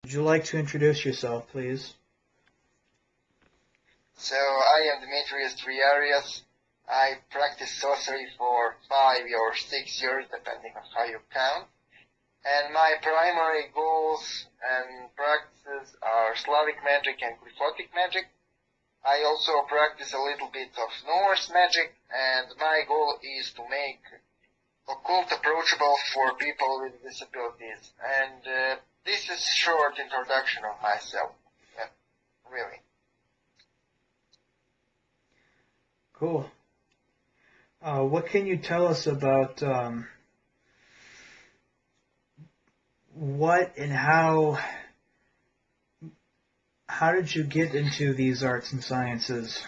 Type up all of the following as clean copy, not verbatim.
Would you like to introduce yourself, please? So I am Demetrius Triarias. I practice sorcery for 5 or 6 years, depending on how you count. And my primary goals and practices are Slavic magic and Glyphotic magic. I also practice a little bit of Norse magic, and my goal is to make occult approachable for people with disabilities. And this is a short introduction of myself. Yeah, really. Cool. What can you tell us about what and how did you get into these arts and sciences?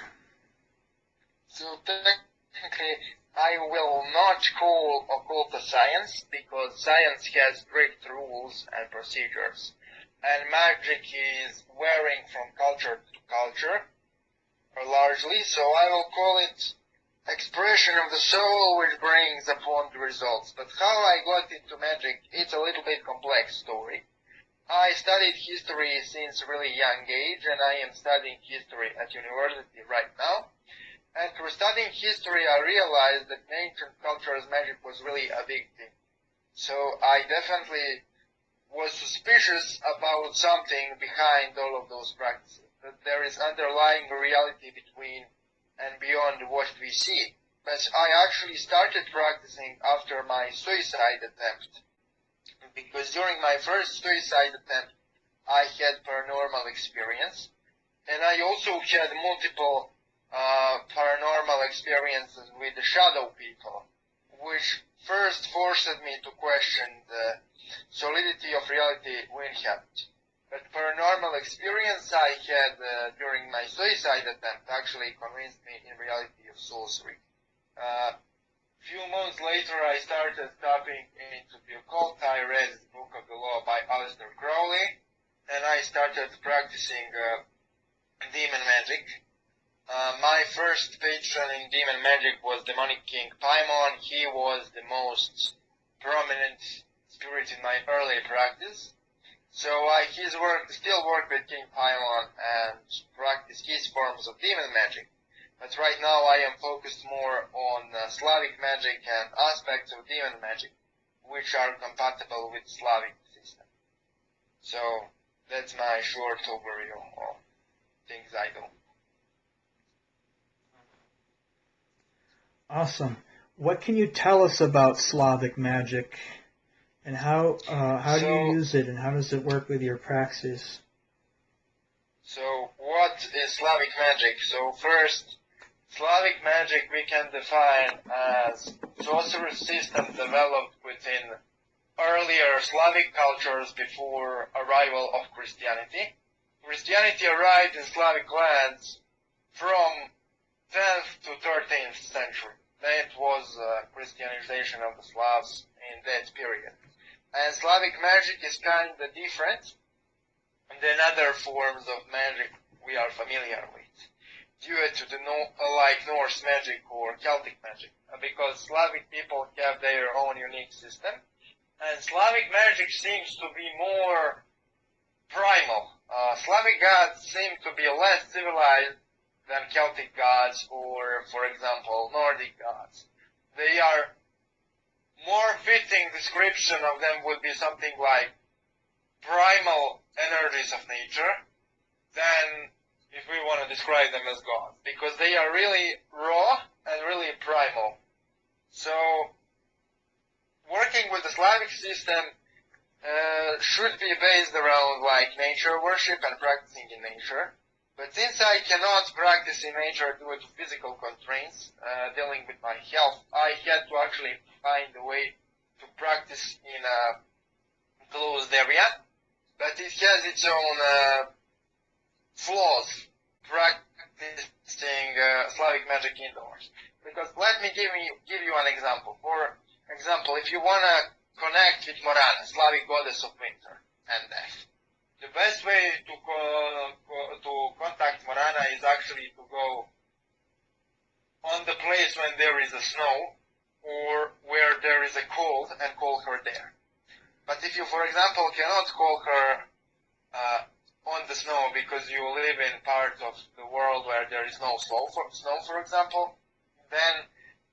So technically, I will not call occult a science, because science has strict rules and procedures, and magic is varying from culture to culture, largely, so I will call it expression of the soul which brings upon the results. But how I got into magic, it's a little bit complex story. I studied history since a really young age, and I am studying history at university right now. And through studying history, I realized that in ancient cultures magic was really a big thing. So I definitely was suspicious about something behind all of those practices, that there is underlying reality between and beyond what we see. But I actually started practicing after my suicide attempt, because during my first suicide attempt, I had paranormal experience, and I also had multiple paranormal experiences with the shadow people, which first forced me to question the solidity of reality when it happened. But paranormal experience I had during my suicide attempt actually convinced me in reality of sorcery. Few months later, I started tapping into the occult. I read the Book of the Law by Aleister Crowley, and I started practicing demon magic. My first patron in demon magic was demonic king Paimon. He was the most prominent spirit in my early practice. So I still work with King Paimon and practice his forms of demon magic. But right now I am focused more on Slavic magic and aspects of demon magic, which are compatible with Slavic system. So that's my short overview of things I do. Awesome. What can you tell us about Slavic magic, and how do you use it, and how does it work with your praxis? So what is Slavic magic? So first, Slavic magic we can define as sorcery system developed within earlier Slavic cultures before arrival of Christianity. Christianity arrived in Slavic lands from 10th to 13th century. That was Christianization of the Slavs in that period. And Slavic magic is kind of different than other forms of magic we are familiar with, due to the like Norse magic or Celtic magic, because Slavic people have their own unique system, and Slavic magic seems to be more primal. Slavic gods seem to be less civilized than Celtic gods or, for example, Nordic gods. They are more fitting description of them would be something like primal energies of nature than if we want to describe them as gods, because they are really raw and really primal. So working with the Slavic system should be based around like nature worship and practicing in nature. But since I cannot practice in nature due to physical constraints dealing with my health, I had to actually find a way to practice in a closed area. But it has its own flaws, practicing Slavic magic indoors. Because let me give you an example. For example, if you want to connect with Morana, Slavic goddess of winter and death, the best way to contact Morana is actually to go on the place when there is a snow or where there is a cold and call her there. But if you, for example, cannot call her the snow because you live in part of the world where there is no snow, for example, then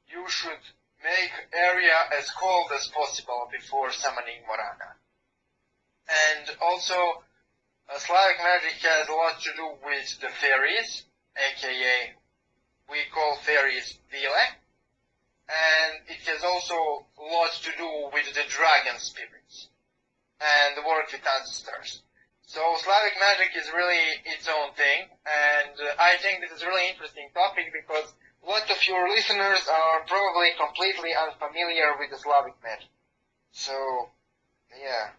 you should make area as cold as possible before summoning Morana. And also, Slavic magic has a lot to do with the fairies, aka we call fairies Vile, and it has also a lot to do with the dragon spirits and the work with ancestors. So Slavic magic is really its own thing, and I think this is a really interesting topic because a lot of your listeners are probably completely unfamiliar with the Slavic magic. So, yeah.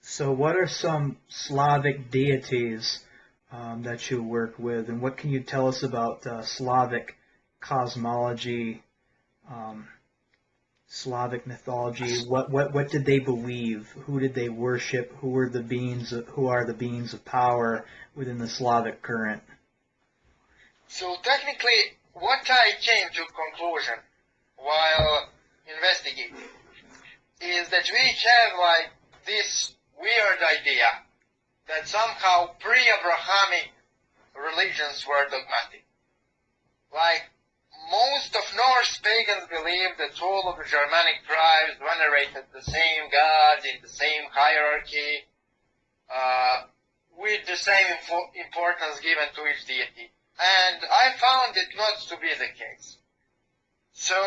So what are some Slavic deities that you work with, and what can you tell us about Slavic cosmology, Slavic mythology? What did they believe? Who did they worship? Who are the beings of power within the Slavic current? So technically, what I came to conclusion while investigating is that we have like this weird idea that somehow pre-Abrahamic religions were dogmatic. Like, most of Norse pagans believed that all of the Germanic tribes venerated the same gods in the same hierarchy, with the same importance given to each deity. And I found it not to be the case. So,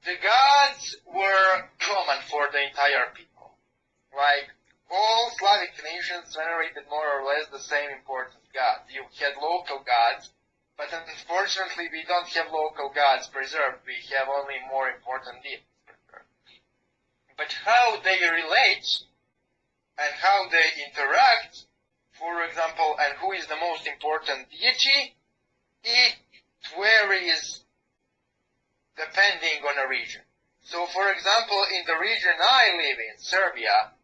the gods were common for the entire people. Like, all Slavic nations venerated more or less the same important gods. You had local gods, but unfortunately we don't have local gods preserved. We have only more important deities preserved. But how they relate and how they interact, for example, and who is the most important deity, it varies depending on a region. So, for example, in the region I live in, Serbia,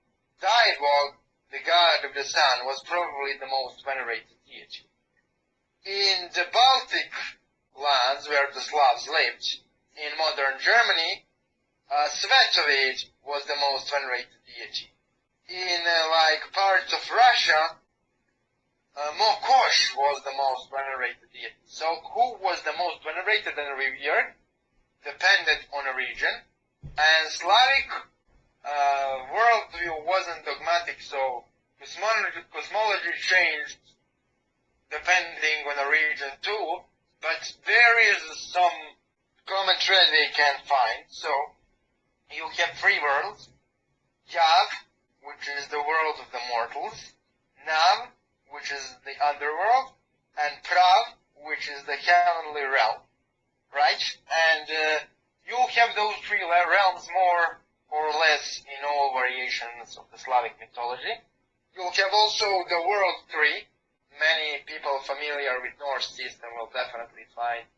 Chernobog, the god of the sun, was probably the most venerated deity. In the Baltic lands where the Slavs lived, in modern Germany, Svetovid was the most venerated deity. In parts of Russia, Mokosh was the most venerated deity. So who was the most venerated and revered depended on a region, and Slavic worldview wasn't dogmatic, so cosmology changed depending on a region too, but there is some common thread we can find. So, you have three worlds: Yav, which is the world of the mortals; Nav, which is the underworld; and Prav, which is the heavenly realm, right? And you have those three realms more or less in all variations of the Slavic mythology. You have also the world tree. Many people familiar with Norse system will definitely find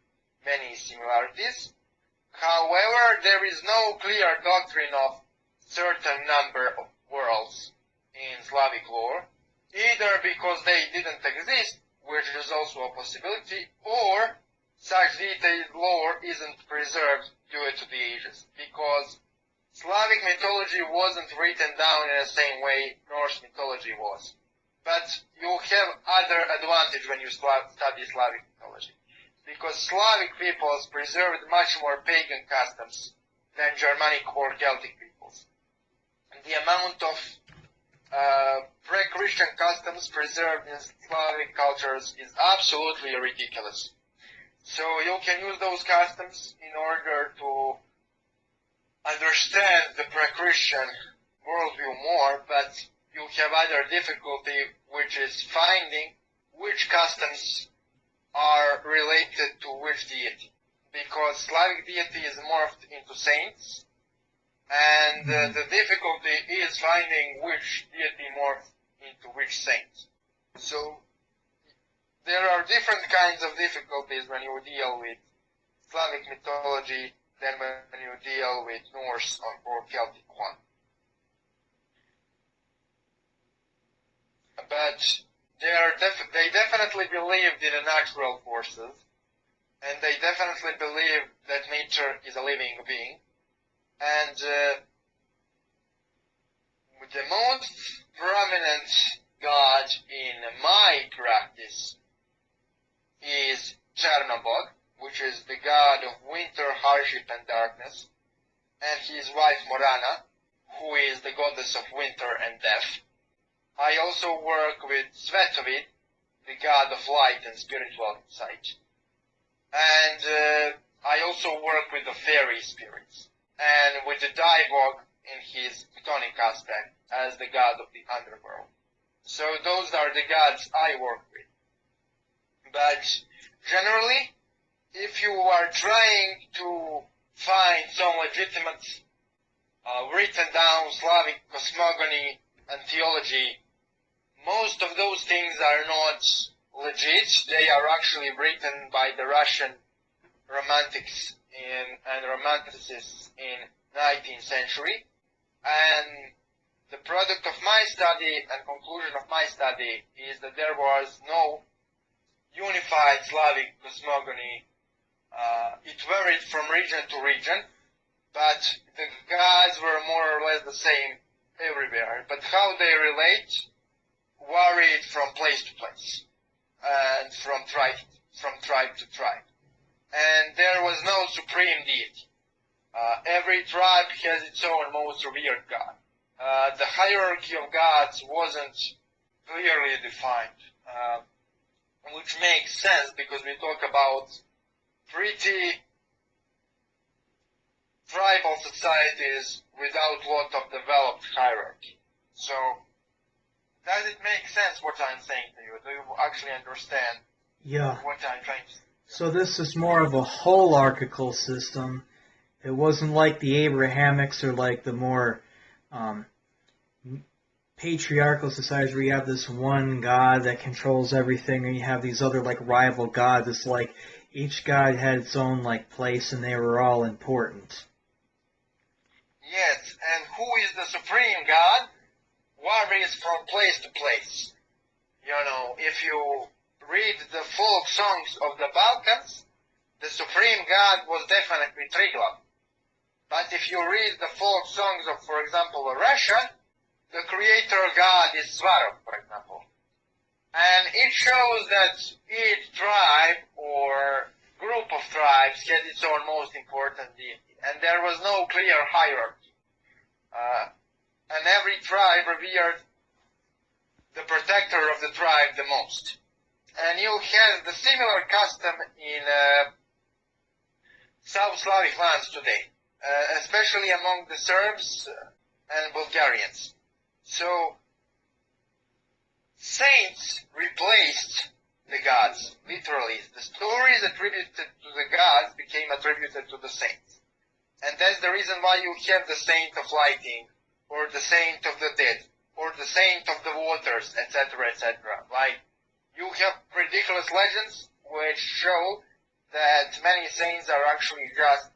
many similarities. However, there is no clear doctrine of certain number of worlds in Slavic lore, either because they didn't exist, which is also a possibility, or such detailed lore isn't preserved due to the ages, because Slavic mythology wasn't written down in the same way Norse mythology was. But you have other advantage when you study Slavic mythology, because Slavic peoples preserved much more pagan customs than Germanic or Celtic peoples. And the amount of pre-Christian customs preserved in Slavic cultures is absolutely ridiculous. So you can use those customs in order to understand the pre-Christian worldview more, but you have other difficulty, which is finding which customs are related to which deity. Because Slavic deity is morphed into saints, and the difficulty is finding which deity morphed into which saint. So there are different kinds of difficulties when you deal with Slavic mythology than when you deal with Norse or Celtic one. But they definitely believed in the natural forces, and they definitely believe that nature is a living being. And the most prominent god in my practice is Chernobog, which is the god of winter, hardship, and darkness, and his wife Morana, who is the goddess of winter and death. I also work with Svetovid, the god of light and spiritual insight. And I also work with the fairy spirits, and with the Divog in his Chthonic aspect as the god of the underworld. So those are the gods I work with. But generally, if you are trying to find some legitimate written down Slavic cosmogony and theology, most of those things are not legit. They are actually written by the Russian romantics and romanticists in 19th century. And the product of my study and conclusion of my study is that there was no unified Slavic cosmogony. It varied from region to region, but the gods were more or less the same everywhere. But how they relate varied from place to place and from tribe to tribe. And there was no supreme deity. Every tribe has its own most revered god. The hierarchy of gods wasn't clearly defined, which makes sense because we talk about pretty tribal societies without a lot of developed hierarchy. So, does it make sense what I'm saying to you? Do you actually understand what I'm trying to say? So this is more of a holarchical system. It wasn't like the Abrahamics or like the more patriarchal societies where you have this one god that controls everything and you have these other like rival gods. It's like each god had its own like place and they were all important. Yes, and who is the supreme god varies from place to place. You know, if you read the folk songs of the Balkans, the supreme god was definitely Triglav. But if you read the folk songs of, for example, Russia, the creator god is Svarog, for example. And it shows that each tribe or group of tribes had its own most important deity, and there was no clear hierarchy. And every tribe revered the protector of the tribe the most. And you have the similar custom in South Slavic lands today, especially among the Serbs and Bulgarians. So, saints replaced the gods, literally. The stories attributed to the gods became attributed to the saints. And that's the reason why you have the saint of lighting, or the saint of the dead, or the saint of the waters, etc., etc. Like, you have ridiculous legends which show that many saints are actually just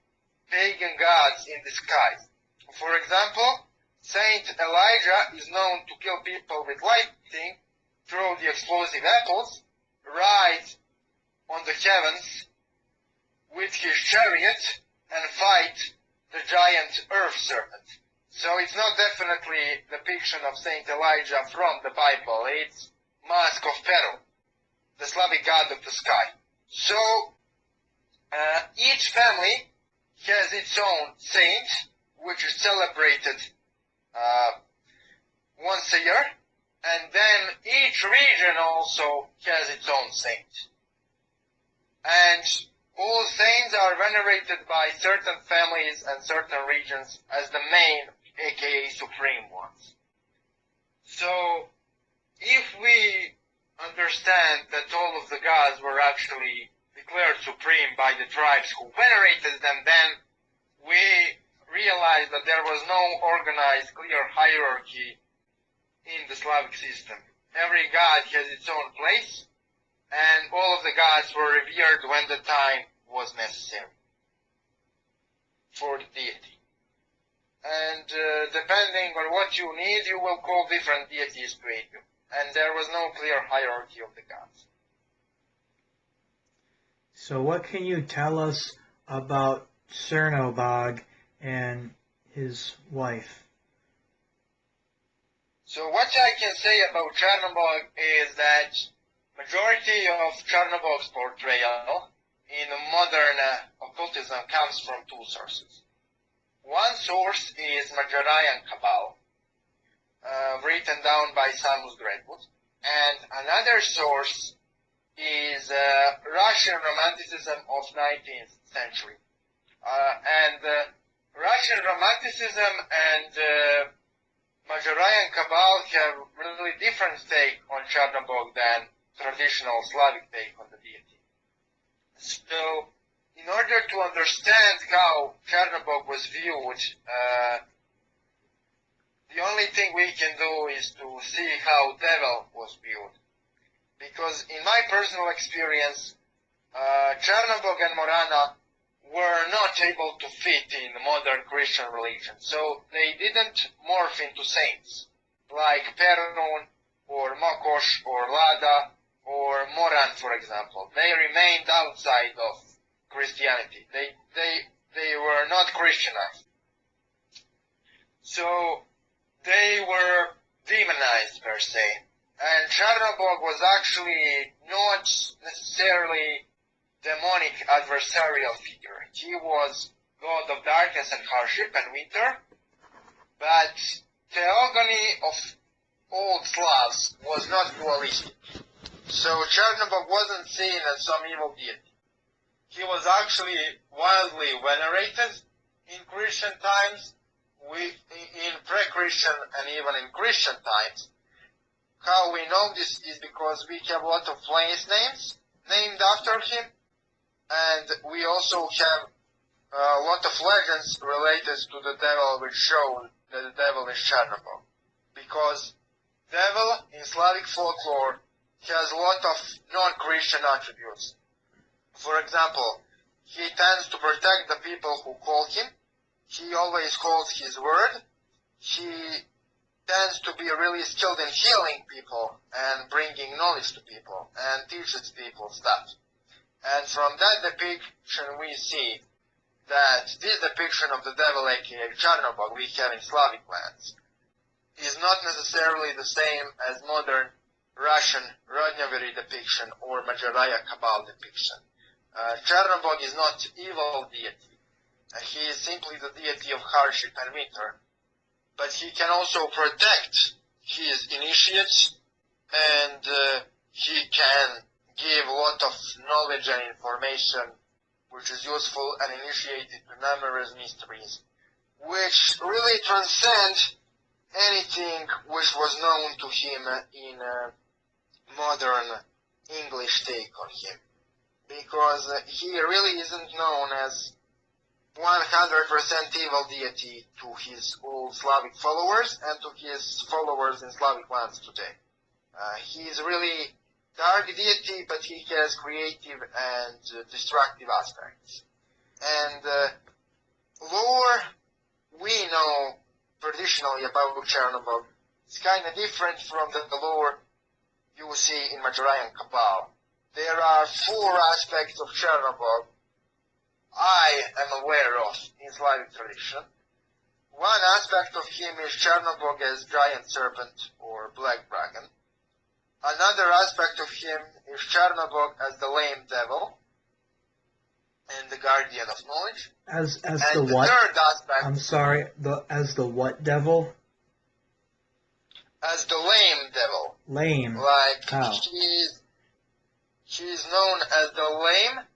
pagan gods in disguise. For example, Saint Elijah is known to kill people with lightning, throw the explosive apples, ride on the heavens with his chariot, and fight the giant earth serpent. So it's not definitely depiction of Saint Elijah from the Bible, it's Mask of Peril, the Slavic god of the sky. So each family has its own saint, which is celebrated once a year, and then each region also has its own saint. And all saints are venerated by certain families and certain regions as the main, aka supreme ones. So, if we understand that all of the gods were actually declared supreme by the tribes who venerated them, then we realize that there was no organized, clear hierarchy in the Slavic system. Every god has its own place, and all of the gods were revered when the time was necessary for the deity. And depending on what you need, you will call different deities to aid you. And there was no clear hierarchy of the gods. So what can you tell us about Chernobog and his wife? So what I can say about Chernobog is that majority of Chernobog's portrayal in modern occultism comes from two sources. One source is Majarayan Cabal, written down by Samus Greatwood, and another source is Russian Romanticism of 19th century. Russian Romanticism and Majarayan Cabal have really different take on Chernobog than traditional Slavic take on the deity. So, in order to understand how Chernobog was viewed, the only thing we can do is to see how devil was viewed. Because in my personal experience, Chernobog and Morana were not able to fit in modern Christian religion. So they didn't morph into saints, like Perun or Mokosh or Lada or Moran, for example. They remained outside of Christianity. They were not Christianized. So they were demonized per se. And Chernobog was actually not necessarily demonic adversarial figure. He was god of darkness and hardship and winter, but theogony of old Slavs was not dualistic. So Chernobog wasn't seen as some evil deity. He was actually wildly venerated in Christian times, in pre-Christian and even in Christian times. How we know this is because we have a lot of place names named after him, and we also have a lot of legends related to the devil which show that the devil is Chernobog. Because devil in Slavic folklore has a lot of non-Christian attributes. For example, he tends to protect the people who call him. He always calls his word. He tends to be really skilled in healing people and bringing knowledge to people and teaches people stuff. And from that depiction we see that this depiction of the devil, aka Chernobog, we have in Slavic lands, is not necessarily the same as modern Russian Rodneveri depiction or Majaraya Cabal depiction. Chernobog is not evil deity. He is simply the deity of hardship and winter. But he can also protect his initiates, and he can give a lot of knowledge and information which is useful and initiated to numerous mysteries, which really transcend anything which was known to him in modern English take on him. Because he really isn't known as 100% evil deity to his old Slavic followers and to his followers in Slavic lands today. He is really dark deity, but he has creative and destructive aspects. And lore we know traditionally about Chernobog is kind of different from the lore you see in Majarayan Cabal. There are 4 aspects of Chernobog I am aware of in Slavic tradition. One aspect of him is Chernobog as giant serpent or black dragon. Another aspect of him is Chernobog as the lame devil and the guardian of knowledge. As and the what? Third aspect, I'm sorry. As the what devil? As the lame devil. Lame. Like How? He's known as the lame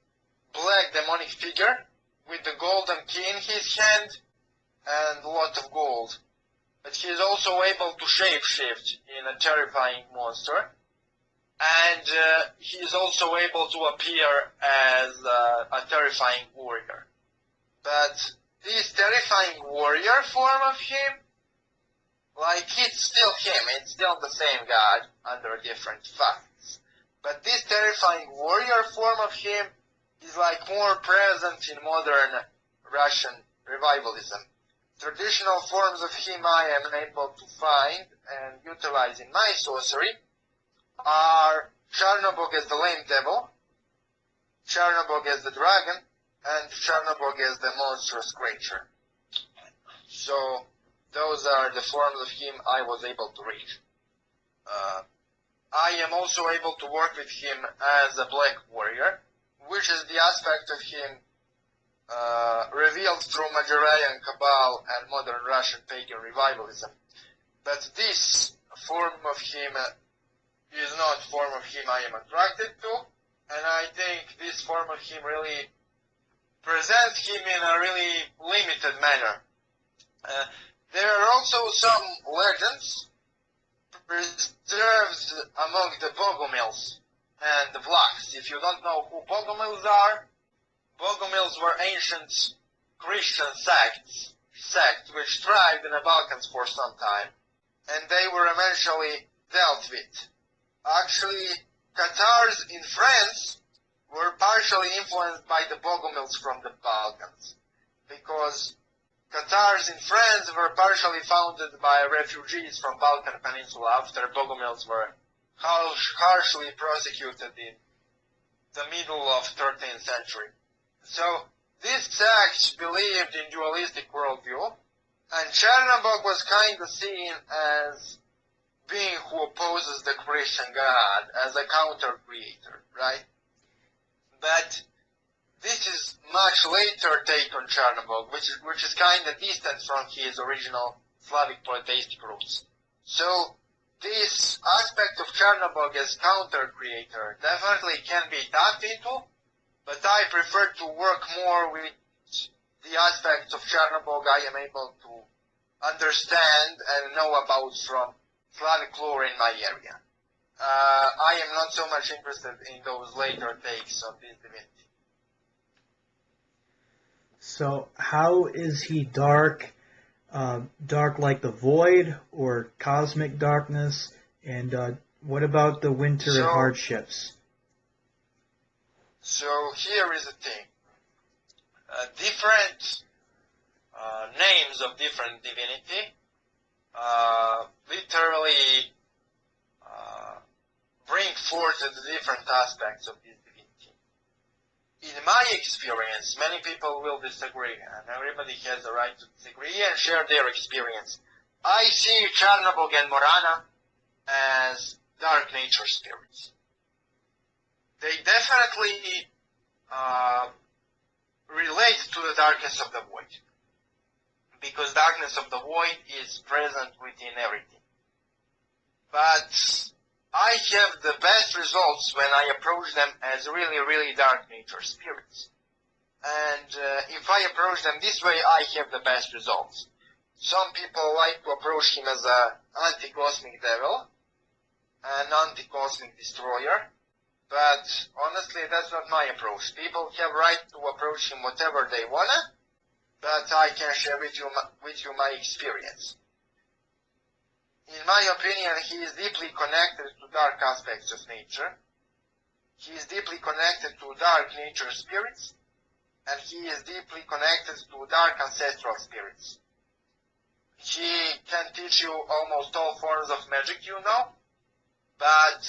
black demonic figure with the golden key in his hand and a lot of gold. But he is also able to shapeshift in a terrifying monster. And he is also able to appear as a terrifying warrior. But this terrifying warrior form of him, like it's still him, it's still the same god under different facets. But this terrifying warrior form of him is like more present in modern Russian revivalism. Traditional forms of him I am able to find and utilize in my sorcery are Chernobog as the lame devil, Chernobog as the dragon, and Chernobog as the monstrous creature. So those are the forms of him I was able to reach. I am also able to work with him as a black warrior, which is the aspect of him revealed through Majoraian Cabal and modern Russian pagan revivalism. But this form of him is not form of him I am attracted to, and I think this form of him really presents him in a really limited manner. There are also some legends preserved among the Bogomils and the Vlachs. If you don't know who Bogomils are, Bogomils were ancient Christian sects which thrived in the Balkans for some time, and they were eventually dealt with. Actually, Catars in France were partially influenced by the Bogomils from the Balkans, because Catars in France were partially founded by refugees from Balkan Peninsula after Bogomils were harshly persecuted in the middle of 13th century. So these sects believed in dualistic worldview, and Chernobog was kind of seen as being who opposes the Christian God, as a counter-creator, right? But this is much later take on Chernobog, which is kind of distant from his original Slavic polytheistic roots. So this aspect of Chernobog as counter-creator definitely can be tapped into, but I prefer to work more with the aspects of Chernobog I am able to understand and know about from Slavic lore in my area. I am not so much interested in those later takes on this divinity. So how is he dark? Dark like the void or cosmic darkness? And what about the winter and hardships? So here is the thing. Different names of different divinity literally bring forth the different aspects of this divinity. In my experience, many people will disagree, and everybody has a right to disagree and share their experience. I see Chernobog and Morana as dark nature spirits. They definitely relate to the darkness of the void, because darkness of the void is present within everything. But I have the best results when I approach them as really, really dark nature spirits. And if I approach them this way, I have the best results. Some people like to approach him as an anti-cosmic devil, an anti-cosmic destroyer, but honestly, that's not my approach. People have right to approach him whatever they wanna, but I can share with you my experience. In my opinion, he is deeply connected to dark aspects of nature. He is deeply connected to dark nature spirits, and he is deeply connected to dark ancestral spirits. He can teach you almost all forms of magic you know, but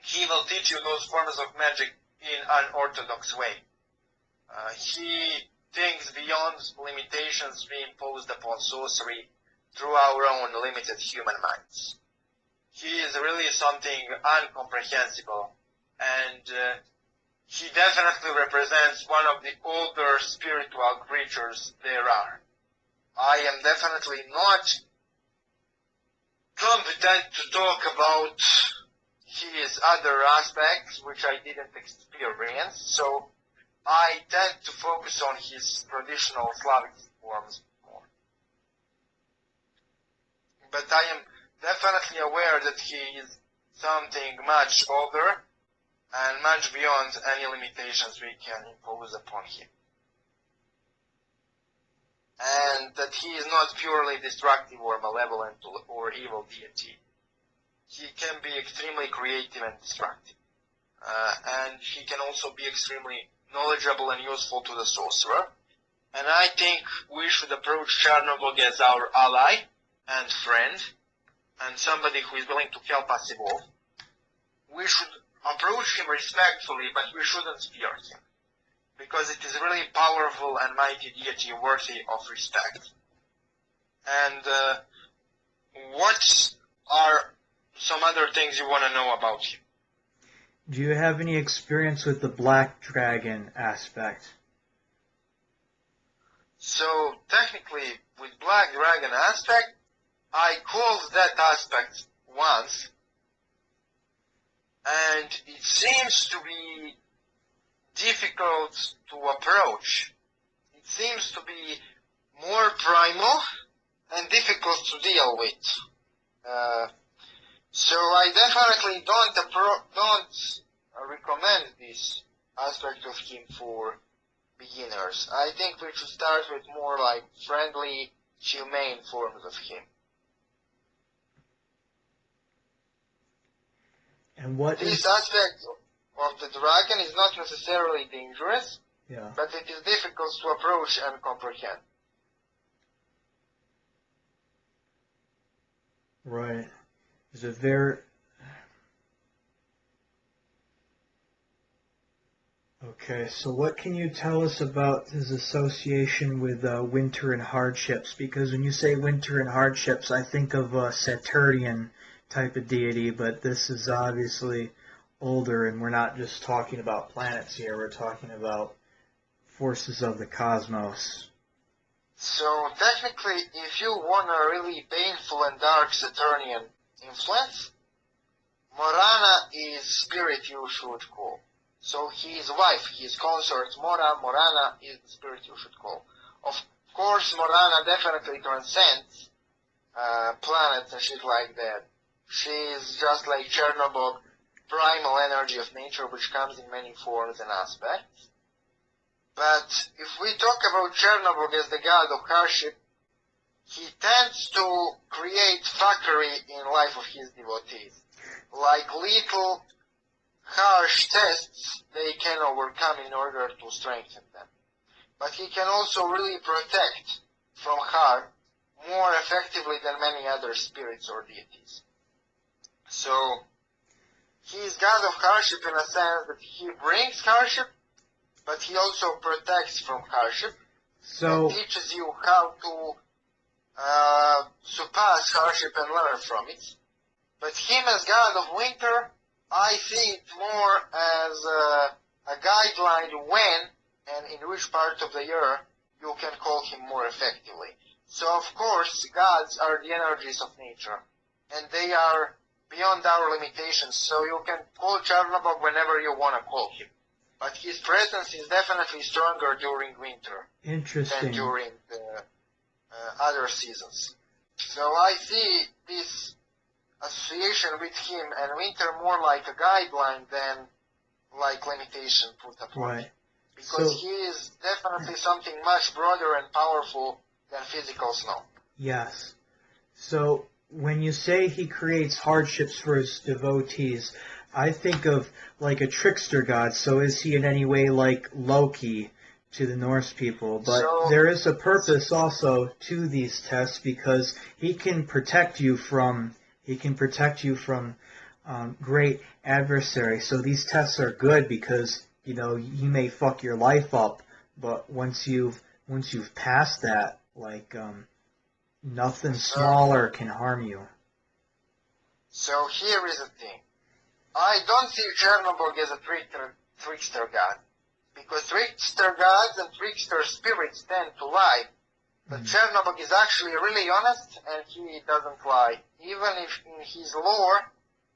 he will teach you those forms of magic in an orthodox way. He thinks beyond limitations we imposed upon sorcery through our own limited human minds. He is really something incomprehensible, and he definitely represents one of the older spiritual creatures there are. I am definitely not competent to talk about his other aspects, which I didn't experience, so I tend to focus on his traditional Slavic forms more. But I am definitely aware that he is something much older and much beyond any limitations we can impose upon him. And that he is not purely destructive or malevolent or evil deity. He can be extremely creative and destructive. And he can also be extremely knowledgeable and useful to the sorcerer. And I think we should approach Chernobog as our ally and friend, and somebody who is willing to help us evolve. We should approach him respectfully, but we shouldn't fear him, because it is really powerful and mighty deity worthy of respect. And what are some other things you want to know about him? Do you have any experience with the black dragon aspect? So technically, with Black Dragon aspect, I called that aspect once, and it seems to be difficult to approach. It seems to be more primal and difficult to deal with. So I definitely don't recommend this aspect of him for beginners. I think we should start with more like friendly, humane forms of him. And what This aspect of the dragon is not necessarily dangerous, but it is difficult to approach and comprehend. Right. Is it very... Okay, so what can you tell us about his association with winter and hardships? Because when you say winter and hardships, I think of a Saturnian type of deity, but this is obviously older, and we're not just talking about planets here, we're talking about forces of the cosmos. So technically, if you want a really painful and dark Saturnian influence, Morana is spirit you should call. So his wife, his consort, Morana is the spirit you should call. Of course, Morana definitely transcends planets and shit like that. She is just like Chernobog, primal energy of nature, which comes in many forms and aspects. But if we talk about Chernobog as the god of hardship, he tends to create fuckery in life of his devotees. Like little harsh tests they can overcome in order to strengthen them. But he can also really protect from harm more effectively than many other spirits or deities. So, he is god of hardship in a sense that he brings hardship, but he also protects from hardship and teaches you how to surpass hardship and learn from it. But him as god of winter, I see it more as a guideline when and in which part of the year you can call him more effectively. So of course, gods are the energies of nature, and they are beyond our limitations, so you can call Chernobog whenever you want to call him. But his presence is definitely stronger during winter than during the other seasons. So I see this association with him and winter more like a guideline than like limitation put upon him. Because he is definitely something much broader and powerful than physical snow. Yes. So when you say he creates hardships for his devotees, I think of like a trickster god. So is he in any way like Loki to the Norse people? But there is a purpose also to these tests, because he can protect you from great adversaries. So these tests are good because, you know, he may fuck your life up, but once you've passed that, like nothing smaller can harm you. So here is the thing. I don't see Chernobog as a trickster god, because trickster gods and trickster spirits tend to lie. But Chernobog is actually really honest, and he doesn't lie. Even if in his lore,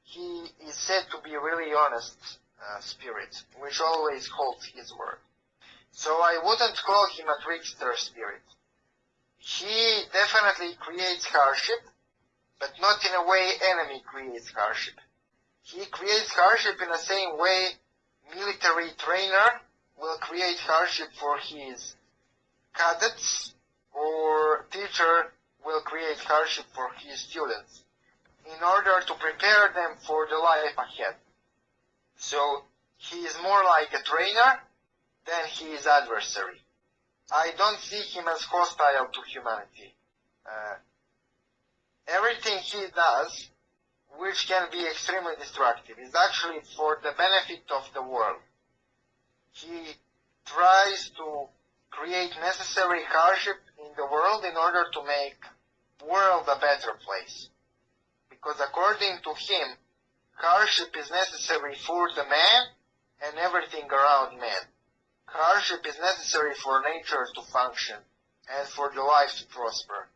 he is said to be a really honest spirit, which always holds his word. So I wouldn't call him a trickster spirit. He definitely creates hardship, but not in a way enemy creates hardship. He creates hardship in the same way military trainer will create hardship for his cadets, or teacher will create hardship for his students in order to prepare them for the life ahead. So he is more like a trainer than he is adversary. I don't see him as hostile to humanity. Everything he does, which can be extremely destructive, is actually for the benefit of the world. He tries to create necessary hardship in the world in order to make world a better place. Because according to him, hardship is necessary for the man and everything around man. Hardship is necessary for nature to function and for the life to prosper.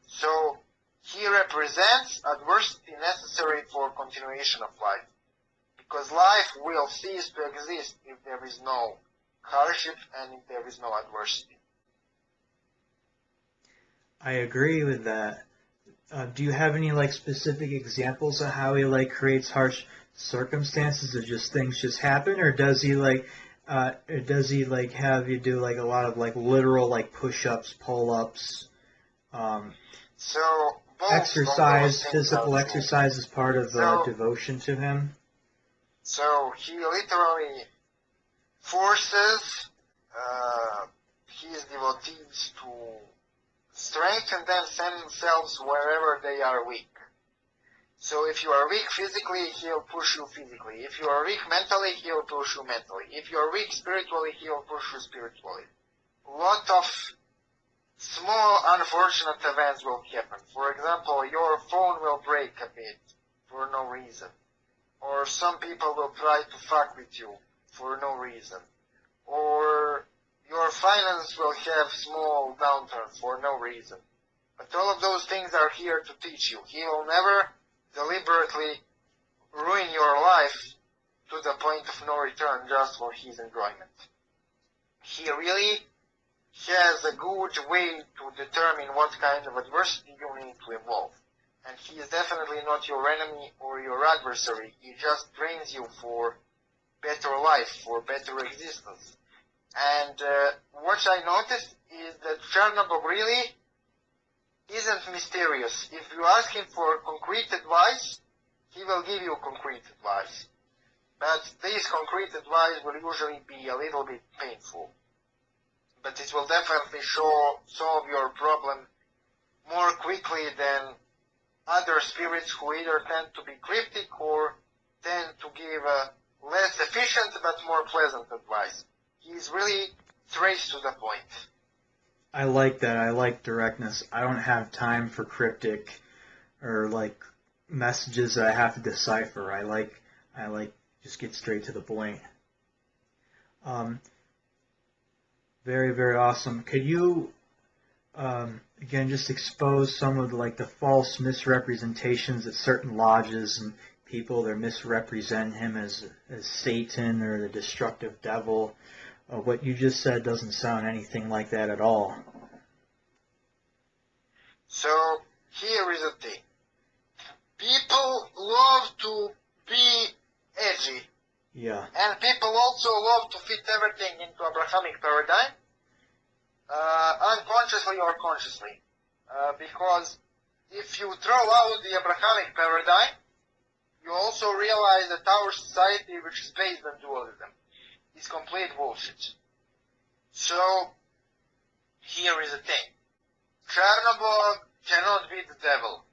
So he represents adversity necessary for continuation of life. Because life will cease to exist if there is no hardship and if there is no adversity. I agree with that. Do you have any like specific examples of how he like creates harsh circumstances, or just things just happen, or does he like have you do like a lot of like literal like push-ups, pull-ups, So both exercise, of those things are physical true. exercise is part of devotion to him? So he literally forces his devotees to strengthen themselves wherever they are weak. So if you are weak physically, he'll push you physically. If you are weak mentally, he'll push you mentally. If you are weak spiritually, he'll push you spiritually. A lot of small unfortunate events will happen. For example, your phone will break a bit for no reason. Or some people will try to fuck with you for no reason. Or your finance will have small downturn for no reason. But all of those things are here to teach you. He will never deliberately ruin your life to the point of no return just for his enjoyment. He really has a good way to determine what kind of adversity you need to involve. And he is definitely not your enemy or your adversary. He just trains you for better life, for better existence. And what I noticed is that Chernobog really isn't mysterious. If you ask him for concrete advice, he will give you concrete advice. But this concrete advice will usually be a little bit painful. But it will definitely solve your problem more quickly than other spirits who either tend to be cryptic or tend to give less efficient but more pleasant advice. He's really straight to the point. I like that. I like directness. I don't have time for cryptic or like messages that I have to decipher. I like just get straight to the point. Very, very awesome. Could you again just expose some of the false misrepresentations that certain lodges and people that misrepresent him as Satan or the destructive devil? What you just said doesn't sound anything like that at all. So here is the thing. People love to be edgy. Yeah. And people also love to fit everything into Abrahamic paradigm, unconsciously or consciously. Because if you throw out the Abrahamic paradigm, you also realize that our society, which is based on dualism, is complete bullshit. So, here is the thing. Chernobog cannot be the devil,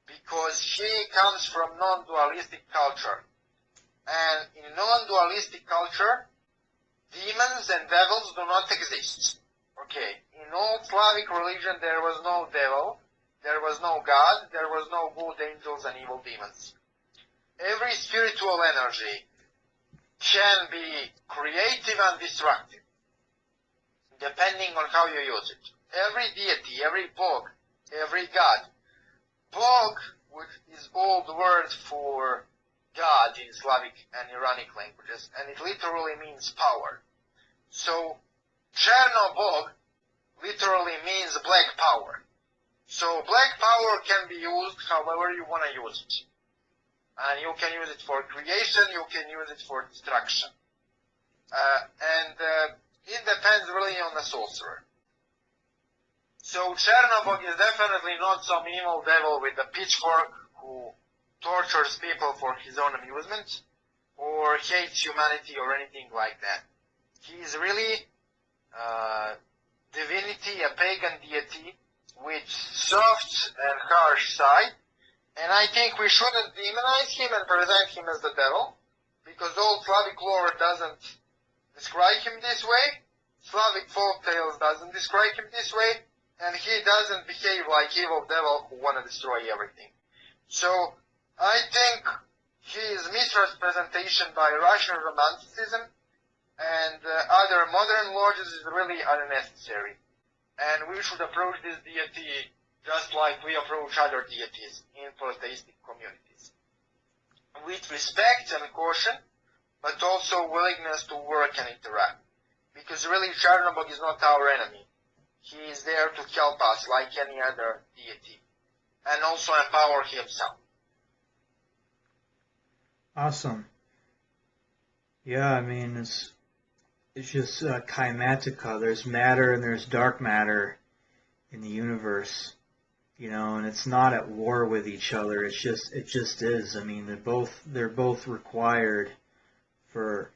because he comes from non-dualistic culture. And in non-dualistic culture, demons and devils do not exist. Okay, in all Slavic religion there was no devil, there was no God, there was no good angels and evil demons. Every spiritual energy can be creative and destructive, depending on how you use it. Every deity, every bog, every god. Bog, which is old word for God in Slavic and Iranic languages, and it literally means power. So, Chernobog literally means black power. So, black power can be used however you want to use it. And you can use it for creation, you can use it for destruction. It depends really on the sorcerer. So Chernobog is definitely not some evil devil with a pitchfork who tortures people for his own amusement, or hates humanity or anything like that. He is really divinity, a pagan deity, with soft and harsh side. And I think we shouldn't demonize him and present him as the devil, because old Slavic lore doesn't describe him this way, Slavic folk tales doesn't describe him this way, and he doesn't behave like evil devil who want to destroy everything. So I think his misrepresentation by Russian romanticism and other modern lodges is really unnecessary. And we should approach this deity just like we approach other deities in polytheistic communities. With respect and caution, but also willingness to work and interact. Because really Chernobog is not our enemy. He is there to help us like any other deity. And also empower himself. Awesome. Yeah, I mean, it's just Kymatica. There's matter and there's dark matter in the universe, you know, and it's not at war with each other. It just is. I mean, they're both required for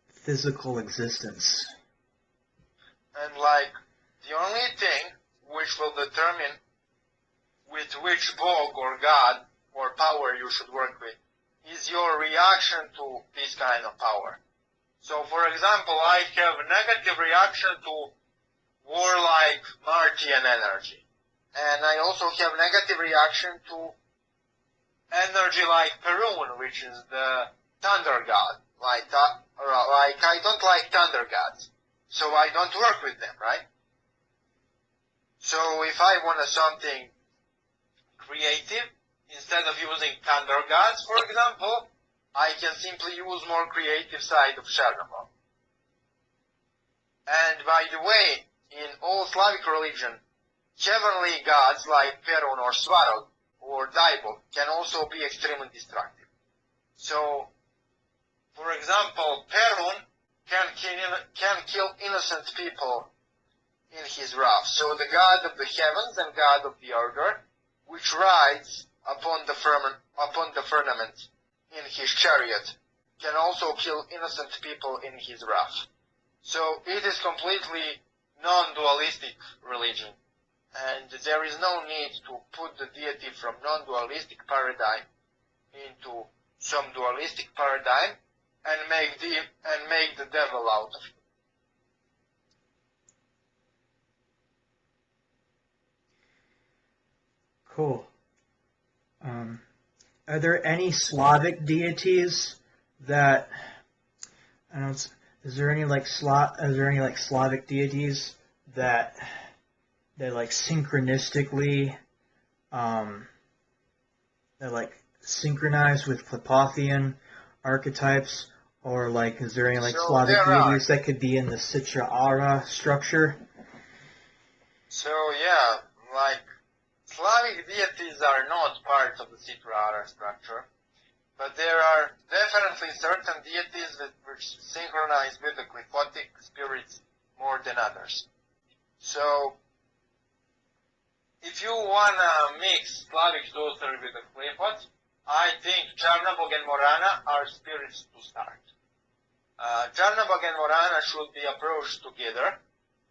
physical existence. And like the only thing which will determine with which bog or god or power you should work with is your reaction to this kind of power. So, for example, I have a negative reaction to warlike Martian energy. And I also have negative reaction to energy like Perun, which is the thunder god. Like I don't like thunder gods, so I don't work with them, right? So if I want something creative, instead of using thunder gods, for example, I can simply use more creative side of Chernobog. And by the way, in all Slavic religion, heavenly gods like Perun or Svarog or Daibog can also be extremely destructive. So, for example, Perun can kill innocent people in his wrath. So the god of the heavens and god of the order, which rides upon the firmament in his chariot, can also kill innocent people in his wrath. So it is completely non-dualistic religion, and there is no need to put the deity from non-dualistic paradigm into some dualistic paradigm and make the devil out of it. Cool. Are there any Slavic deities that is there any Slavic deities that like synchronistically that like synchronize with Klepothian archetypes, or like is there any like Slavic deities that could be in the Citra Ara structure? So yeah, like Slavic deities are not part of the Citra Ara structure, but there are definitely certain deities which synchronize with the Qliphothic spirits more than others. So, if you wanna mix Slavic sorcery with the Qliphot, I think Chernobog and Morana are spirits to start. Chernobog and Morana should be approached together,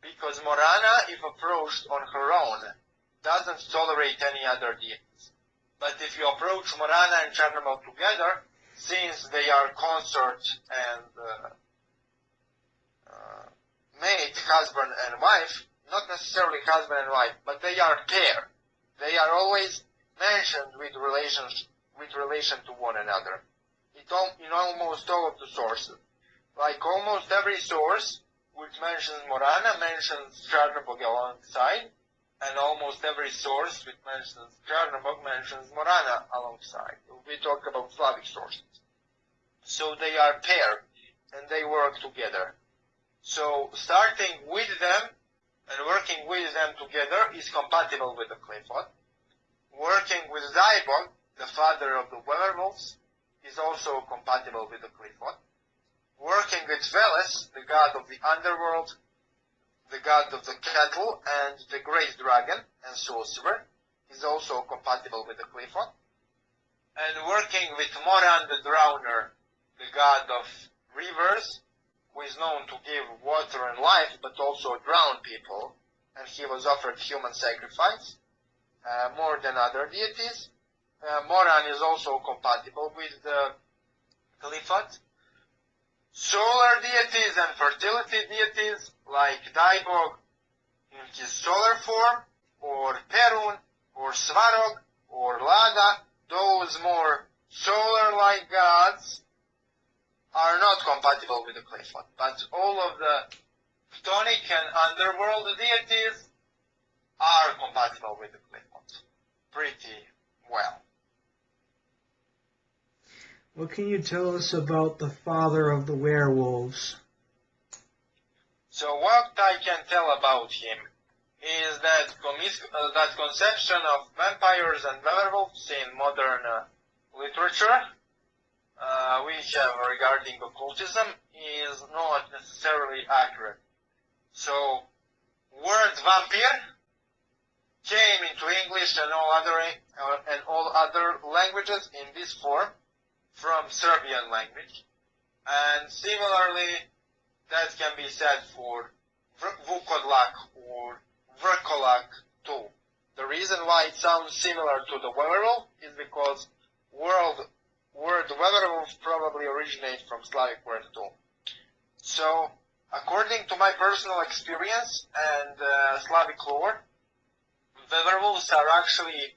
because Morana, if approached on her own, doesn't tolerate any other deities. But if you approach Morana and Chernobog together, since they are consort and mate, husband and wife, not necessarily husband and wife, but they are pair. They are always mentioned with relation to one another. In almost all of the sources. Like almost every source which mentions Morana mentions Chernobog alongside, and almost every source which mentions Chernobog mentions Morana alongside. We talk about Slavic sources. So they are paired, and they work together. So starting with them and working with them together is compatible with the Qliphot. Working with Daibog, the father of the werewolves, is also compatible with the Qliphot. Working with Veles, the god of the underworld, the god of the cattle, and the great dragon and sorcerer, is also compatible with the Qliphot. And working with Moran the Drowner, the god of rivers, who is known to give water and life, but also drown people, and he was offered human sacrifice, more than other deities. Moran is also compatible with the Qliphot. Solar deities and fertility deities, like Daibog, in his solar form, or Perun, or Svarog, or Lada, those more solar-like gods are not compatible with the Qliphoth. But all of the Chthonic and underworld deities are compatible with the Qliphoth pretty well. What can you tell us about the father of the werewolves? So what I can tell about him is that that conception of vampires and werewolves in modern literature we have regarding occultism is not necessarily accurate. So, word vampire came into English and all other languages in this form from Serbian language, and similarly that can be said for Vukodlak or Vrkolak too. The reason why it sounds similar to the werewolf is because word werewolf probably originates from Slavic word too. So, according to my personal experience and Slavic lore, the werewolves are actually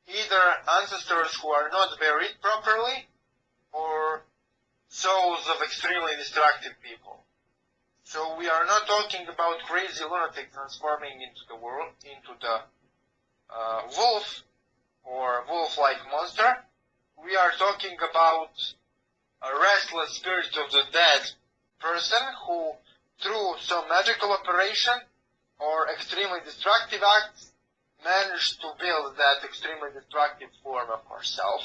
either ancestors who are not buried properly or souls of extremely destructive people. So we are not talking about crazy lunatic transforming into the wolf or wolf-like monster. We are talking about a restless spirit of the dead person who, through some magical operation or extremely destructive acts, managed to build that extremely destructive form of herself.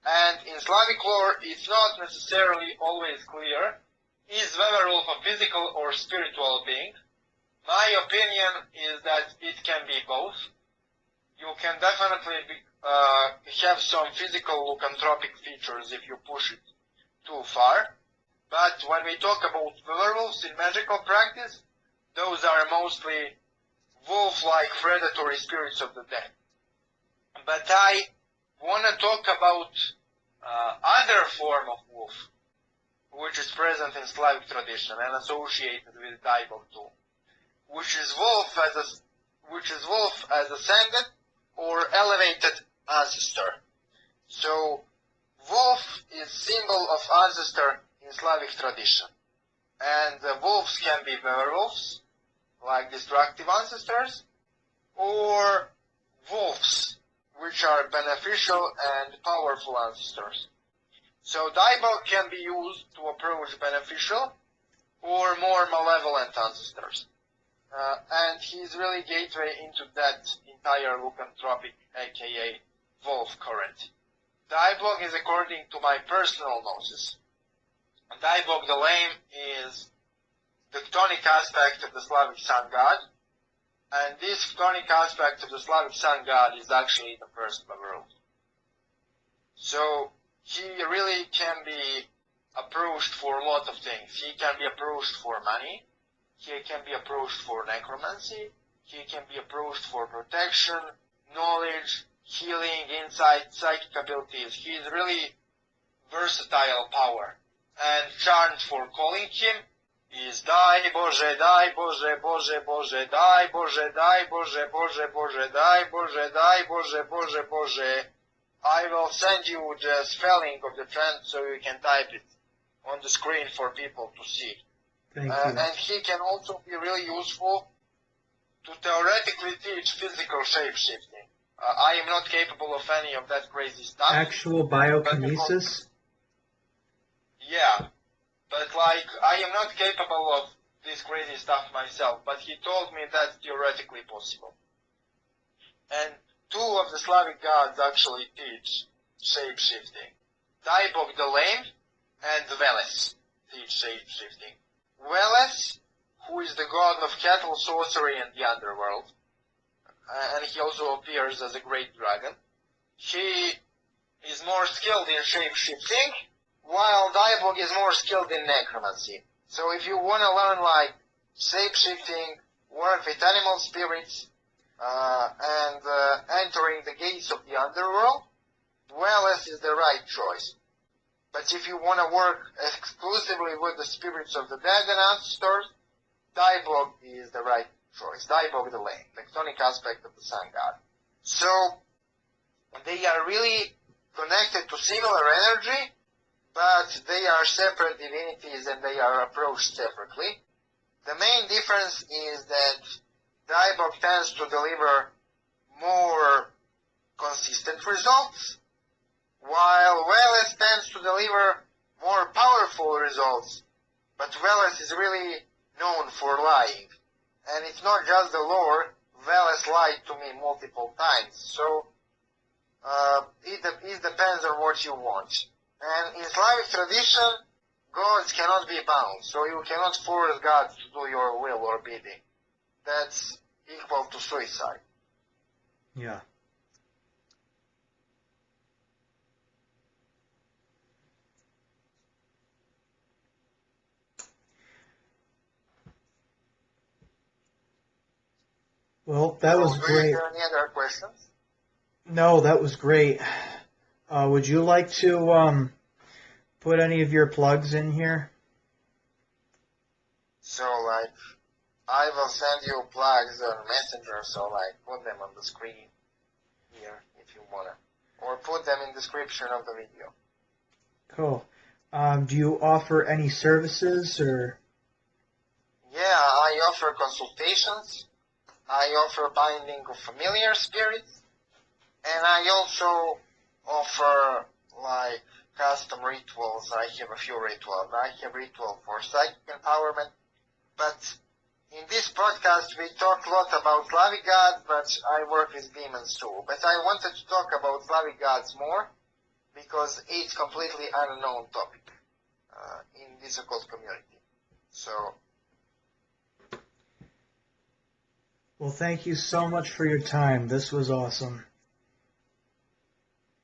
And in Slavic lore, it's not necessarily always clear, is werewolf a physical or spiritual being? My opinion is that it can be both. You can definitely have some physical lycanthropic features if you push it too far. But when we talk about werewolves in magical practice, those are mostly wolf-like predatory spirits of the dead. But I want to talk about other form of wolf, which is present in Slavic tradition and associated with Dibog too, which is wolf as ascended or elevated ancestor. So, wolf is symbol of ancestor in Slavic tradition, and wolves can be werewolves, like destructive ancestors, or wolves, which are beneficial and powerful ancestors. So Dibog can be used to approach beneficial or more malevolent ancestors. And he's really gateway into that entire lycanthropic, aka wolf current. Dibog is according to my personal gnosis. Dibog the Lame is the chthonic aspect of the Slavic sun god, and this chthonic aspect of the Slavic sun god is actually the first werewolf. So he really can be approached for a lot of things. He can be approached for money, he can be approached for necromancy, he can be approached for protection, knowledge, healing, insight, psychic abilities. He is really versatile power. And chant for calling him is Daj Bože, Daj Bože, Bože, Bože, Daj Bože, Daj Bože, Bože, Bože, Daj Bože, Daj Bože, Bože, Bože. I will send you the spelling of the chant so you can type it on the screen for people to see. Thank you. And he can also be really useful to theoretically teach physical shape-shifting. I am not capable of any of that crazy stuff. Actual biokinesis? Yeah, but like, I am not capable of this crazy stuff myself, but he told me that's theoretically possible. And two of the Slavic gods actually teach shape-shifting. Dibog the Lame and Veles teach shape-shifting. Veles, who is the god of cattle, sorcery, and the underworld, and he also appears as a great dragon, he is more skilled in shape-shifting, while Dibog is more skilled in necromancy. So if you want to learn like shape-shifting, work with animal spirits, and entering the gates of the underworld, Veles is the right choice. But if you want to work exclusively with the spirits of the dead and ancestors, Dibog is the right choice. Diabog the lane, tectonic aspect of the sun god. So they are really connected to similar energy, but they are separate divinities and they are approached separately. The main difference is that Diabog tends to deliver more consistent results, while Veles tends to deliver more powerful results. But Veles is really known for lying. And it's not just the lore, Veles lied to me multiple times. So it depends on what you want. And in Slavic tradition, gods cannot be bound, so you cannot force gods to do your will or bidding. That's equal to suicide. Yeah. Well, that was great. Do you have any other questions? No, that was great. Would you like to put any of your plugs in here? So, like, I will send you plugs on Messenger, so, like, put them on the screen here if you wanna. Or put them in the description of the video. Cool. Do you offer any services or? Yeah, I offer consultations. I offer binding of familiar spirits. And I also offer, like, custom rituals. I have a few rituals. I have ritual for psychic empowerment. But in this podcast, we talk a lot about Slavic gods, but I work with demons too. But I wanted to talk about Slavic gods more because it's completely unknown topic in this occult community. So. Well, thank you so much for your time. This was awesome.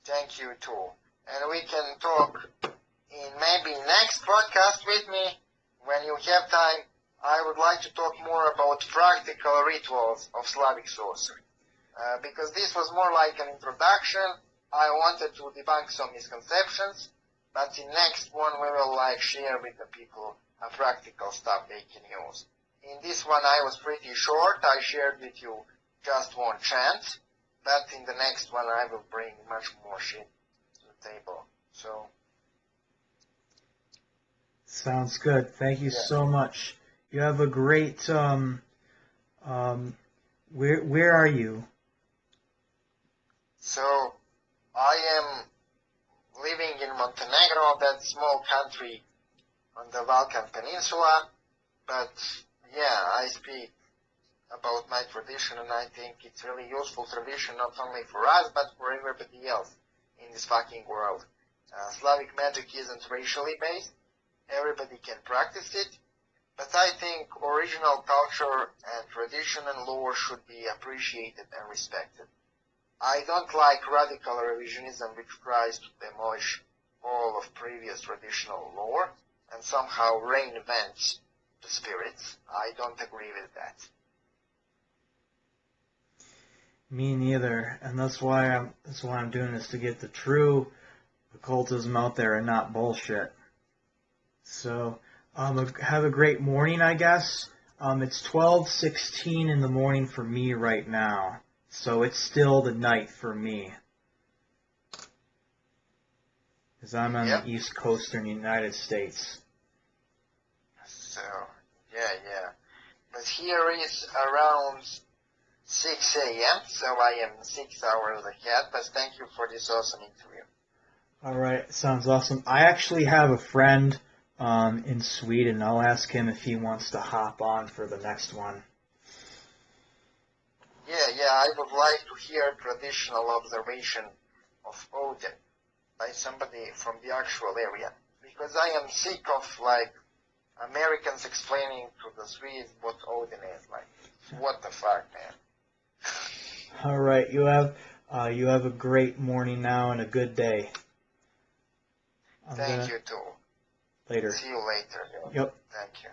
Thank you too. And we can talk in maybe next podcast with me when you have time. I would like to talk more about practical rituals of Slavic sorcery. Because this was more like an introduction. I wanted to debunk some misconceptions, but in next one we will like share with the people practical stuff they can use. In this one I was pretty short. I shared with you just one chant, but in the next one I will bring much more shit to the table. So. Sounds good. Thank you so much. You have a great, where are you? So, I am living in Montenegro, that small country on the Balkan Peninsula, but yeah, I speak about my tradition and I think it's really useful tradition not only for us, but for everybody else in this fucking world. Slavic magic isn't racially based. Everybody can practice it. But I think original culture and tradition and lore should be appreciated and respected. I don't like radical revisionism which tries to demolish all of previous traditional lore and somehow reinvent the spirits. I don't agree with that. Me neither, and that's why I'm doing this, to get the true occultism out there and not bullshit. So. Have a great morning, I guess. It's 12:16 in the morning for me right now, so it's still the night for me. Because I'm on the East Coastern United States. So, yeah. But here is around 6 a.m., so I am 6 hours ahead, but thank you for this awesome interview. Alright, sounds awesome. I actually have a friend in Sweden. I'll ask him if he wants to hop on for the next one. Yeah, I would like to hear traditional observation of Odin by somebody from the actual area, because I am sick of like Americans explaining to the Swedes what Odin is like. What the fuck, man? Alright, you have a great morning now and a good day. Thank you too. Later. See you later. Yep. Thank you.